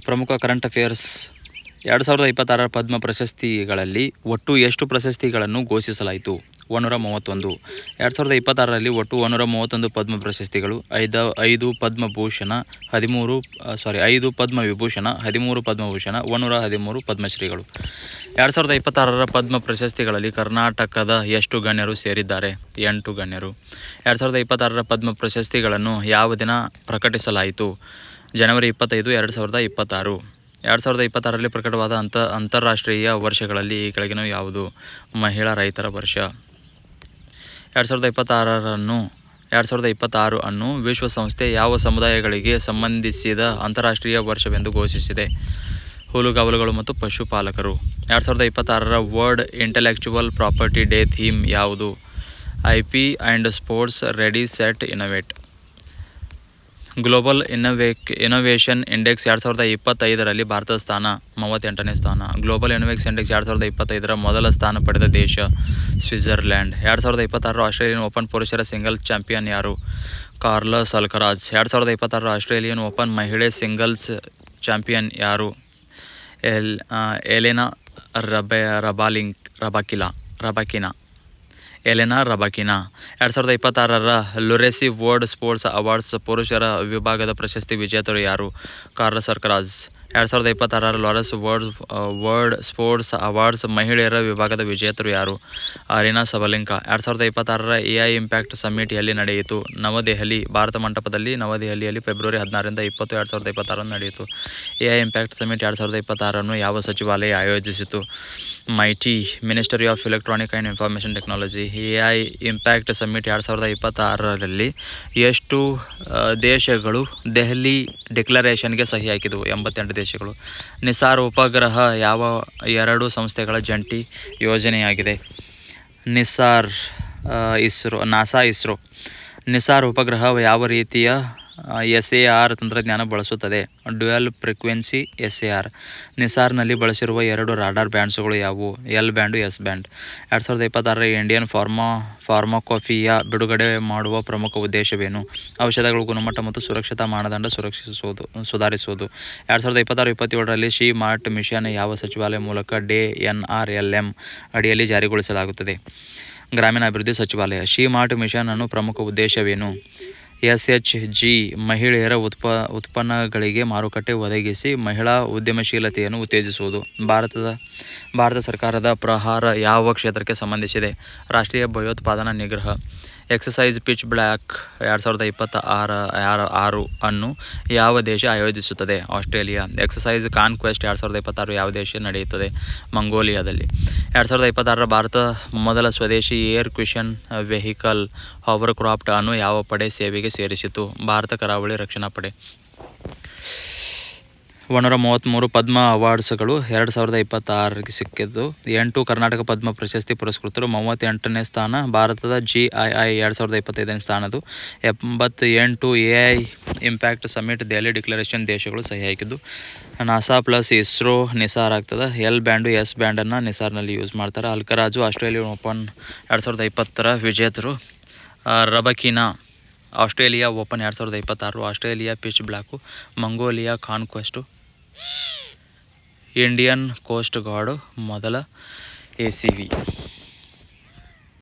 ಪ್ರಮುಖ current affairs 2026 ಪದ್ಮ ಪ್ರಶಸ್ತಿಗಳಲ್ಲಿ ಒಟ್ಟು ಎಷ್ಟು ಪ್ರಶಸ್ತಿಗಳನ್ನು ಘೋಷಿಸಲಾಯಿತು? 131. 2026ರಲ್ಲಿ ಒಟ್ಟು 131 ಪದ್ಮ ಪ್ರಶಸ್ತಿಗಳು, 5 ಪದ್ಮಭೂಷಣ, 5 ಪದ್ಮವಿಭೂಷಣ, 13 ಪದ್ಮಭೂಷಣ, 113 ಪದ್ಮಶ್ರೀಗಳು. 2026ರ ಪದ್ಮ ಪ್ರಶಸ್ತಿಗಳಲ್ಲಿ ಕರ್ನಾಟಕದ ಎಷ್ಟು ಗಣ್ಯರು ಸೇರಿದ್ದಾರೆ? 8 ಗಣ್ಯರು. 2026ರ ಪದ್ಮ ಪ್ರಶಸ್ತಿಗಳನ್ನು ಯಾವ ದಿನ ಪ್ರಕಟಿಸಲಾಯಿತು? ಜನವರಿ 25, 2026. 2026ರಲ್ಲಿ ಪ್ರಕಟವಾದ ಅಂತಾರಾಷ್ಟ್ರೀಯ ವರ್ಷಗಳಲ್ಲಿ ಈ ಕೆಳಗಿನ ಯಾವುದು? ಮಹಿಳಾ ರೈತರ ವರ್ಷ. 2026 ಅನ್ನು ವಿಶ್ವಸಂಸ್ಥೆ ಯಾವ ಸಮುದಾಯಗಳಿಗೆ ಸಂಬಂಧಿಸಿದ ಅಂತಾರಾಷ್ಟ್ರೀಯ ವರ್ಷವೆಂದು ಘೋಷಿಸಿದೆ? ಹುಲ್ಲುಗಾವಲುಗಳು ಮತ್ತು ಪಶುಪಾಲಕರು. 2026ರ world intellectual property day theme ಯಾವುದು? IP and sports ready set innovate. Global innovation index 2025ರಲ್ಲಿ ಭಾರತದ ಸ್ಥಾನ 38ನೇ ಸ್ಥಾನ. ಗ್ಲೋಬಲ್ ಇನೋವೇಷನ್ ಇಂಡೆಕ್ಸ್ 2025ರ ಮೊದಲ ಸ್ಥಾನ ಪಡೆದ ದೇಶ ಸ್ವಿಟ್ಜರ್ಲ್ಯಾಂಡ್. 2026ರ ಆಸ್ಟ್ರೇಲಿಯನ್ ಓಪನ್ ಪುರುಷರ ಸಿಂಗಲ್ಸ್ ಚಾಂಪಿಯನ್ ಯಾರು? Carlos Alcaraz. 2026ರ ಆಸ್ಟ್ರೇಲಿಯನ್ ಓಪನ್ ಮಹಿಳೆ ಸಿಂಗಲ್ಸ್ ಚಾಂಪಿಯನ್ ಯಾರು? Elena Rybakina. 2026ರ ಲುರೆಸಿ ವರ್ಲ್ಡ್ ಸ್ಪೋರ್ಟ್ಸ್ ಅವಾರ್ಡ್ಸ್ ಪುರುಷರ ವಿಭಾಗದ ಪ್ರಶಸ್ತಿ ವಿಜೇತರು ಯಾರು? Carlos Alcaraz. 2026ರ ಲಾರೆಸ್ ವರ್ಲ್ಡ್ ಸ್ಪೋರ್ಟ್ಸ್ ಅವಾರ್ಡ್ಸ್ ಮಹಿಳೆಯರ ವಿಭಾಗದ ವಿಜೇತರು ಯಾರು? Aryna Sabalenka. 2026ರ AI ಇಂಪ್ಯಾಕ್ಟ್ ಸಮ್ಮಿಟ್ ಎಲ್ಲಿ ನಡೆಯಿತು? ನವದೆಹಲಿ ಭಾರತ ಮಂಟಪದಲ್ಲಿ ನವದೆಹಲಿಯಲ್ಲಿ ಫೆಬ್ರವರಿ 16ರಿಂದ 20, 2026 ನಡೆಯಿತು. AI ಇಂಪ್ಯಾಕ್ಟ್ ಸಮ್ಮಿಟ್ 2026 ಯಾವ ಸಚಿವಾಲಯ ಆಯೋಜಿಸಿತು? MITI ministry of electronic and information technology. AI impact summit 2026ರಲ್ಲಿ ಎಷ್ಟು ದೇಶಗಳು ದೆಹಲಿ ಡಿಕ್ಲರೇಷನ್ಗೆ ಸಹಿ ಹಾಕಿದವು? 88 ದೇಶಗಳು. ನಿಸಾರ್ ಉಪಗ್ರಹ ಯಾವ 2 ಸಂಸ್ಥೆಗಳ ಜಂಟಿ ಯೋಜನೆಯಾಗಿದೆ? ನಾಸಾ ಇಸ್ರೋ. ನಿಸಾರ್ ಉಪಗ್ರಹ ಯಾವ ರೀತಿಯ SAR ತಂತ್ರಜ್ಞಾನ ಬಳಸುತ್ತದೆ? Dual frequency SAR. ನಿಸಾರ್ನಲ್ಲಿ ಬಳಸಿರುವ 2 ರಾಡಾರ್ ಬ್ಯಾಂಡ್ಸ್ಗಳು ಯಾವುವು? L band, S band. 2026ರ ಇಂಡಿಯನ್ ಫಾರ್ಮಾಕೋಪಿಯಾ ಬಿಡುಗಡೆ ಮಾಡುವ ಪ್ರಮುಖ ಉದ್ದೇಶವೇನು? ಔಷಧಗಳ ಗುಣಮಟ್ಟ ಮತ್ತು ಸುರಕ್ಷತಾ ಮಾನದಂಡ ಸುಧಾರಿಸುವುದು. 2026-27ರಲ್ಲಿ ಶಿ ಮಾರ್ಟ್ ಮಿಷನ್ ಯಾವ ಸಚಿವಾಲಯ ಮೂಲಕ DNRLM ಅಡಿಯಲ್ಲಿ ಜಾರಿಗೊಳಿಸಲಾಗುತ್ತದೆ? ಗ್ರಾಮೀಣಾಭಿವೃದ್ಧಿ ಸಚಿವಾಲಯ. ಶಿ ಮಾರ್ಟ್ ಮಿಷನ್ ಅನ್ನು ಪ್ರಮುಖ ಉದ್ದೇಶವೇನು? SHG ಮಹಿಳೆಯರ ಉತ್ಪನ್ನಗಳಿಗೆ ಮಾರುಕಟ್ಟೆ ಒದಗಿಸಿ ಮಹಿಳಾ ಉದ್ಯಮಶೀಲತೆಯನ್ನು ಉತ್ತೇಜಿಸುವುದು. ಭಾರತ ಸರ್ಕಾರದ ಪ್ರಹಾರ ಯಾವ ಕ್ಷೇತ್ರಕ್ಕೆ ಸಂಬಂಧಿಸಿದೆ? ರಾಷ್ಟ್ರೀಯ ಭಯೋತ್ಪಾದನಾ ನಿಗ್ರಹ. ಎಕ್ಸಸೈಸ್ ಪಿಚ್ ಬ್ಲ್ಯಾಕ್ 2026 ಅನ್ನು ಯಾವ ದೇಶ ಆಯೋಜಿಸುತ್ತದೆ? ಆಸ್ಟ್ರೇಲಿಯಾ. ಎಕ್ಸಸೈಸ್ ಕಾನ್ಕ್ವೆಸ್ಟ್ 2026 ಯಾವ ದೇಶ ನಡೆಯುತ್ತದೆ? ಮಂಗೋಲಿಯಾದಲ್ಲಿ. 2026ರ ಭಾರತ ಮೊದಲ ಸ್ವದೇಶಿ ಏರ್ ಕ್ವಿಷನ್ ವೆಹಿಕಲ್ ಹಾವರ್ಕ್ರಾಫ್ಟ್ ಅನ್ನು ಯಾವ ಪಡೆ ಸೇವೆಗೆ ಸೇರಿಸಿತು? ಭಾರತ ಕರಾವಳಿ ರಕ್ಷಣಾ ಪಡೆ. 133 ಪದ್ಮ ಅವಾರ್ಡ್ಸ್ಗಳು 2026ಕ್ಕೆ ಸಿಕ್ಕಿದ್ದು. 8 ಕರ್ನಾಟಕ ಪದ್ಮ ಪ್ರಶಸ್ತಿ ಪುರಸ್ಕೃತರು. 38ನೇ ಸ್ಥಾನ ಭಾರತದ. GII 2025ನೇ ಸ್ಥಾನದ್ದು. 88 AI impact summit Delhi declaration ದೇಶಗಳು ಸಹಿ ಹಾಕಿದ್ದು. ನಾಸಾ ಪ್ಲಸ್ ಇಸ್ರೋ ನಿಸಾರ್ ಆಗ್ತದೆ. L ಬ್ಯಾಂಡು, S ಬ್ಯಾಂಡನ್ನು ನಿಸಾರ್ನಲ್ಲಿ ಯೂಸ್ ಮಾಡ್ತಾರೆ. ಅಲ್ಕರಾಜು ಆಸ್ಟ್ರೇಲಿಯನ್ ಓಪನ್ 2020ರ ವಿಜೇತರು. Rybakina Australia Open 2026. Australia pitch black. Mongolia Khaan Quest. Indian Coast Guard ಮೊದಲ ACV.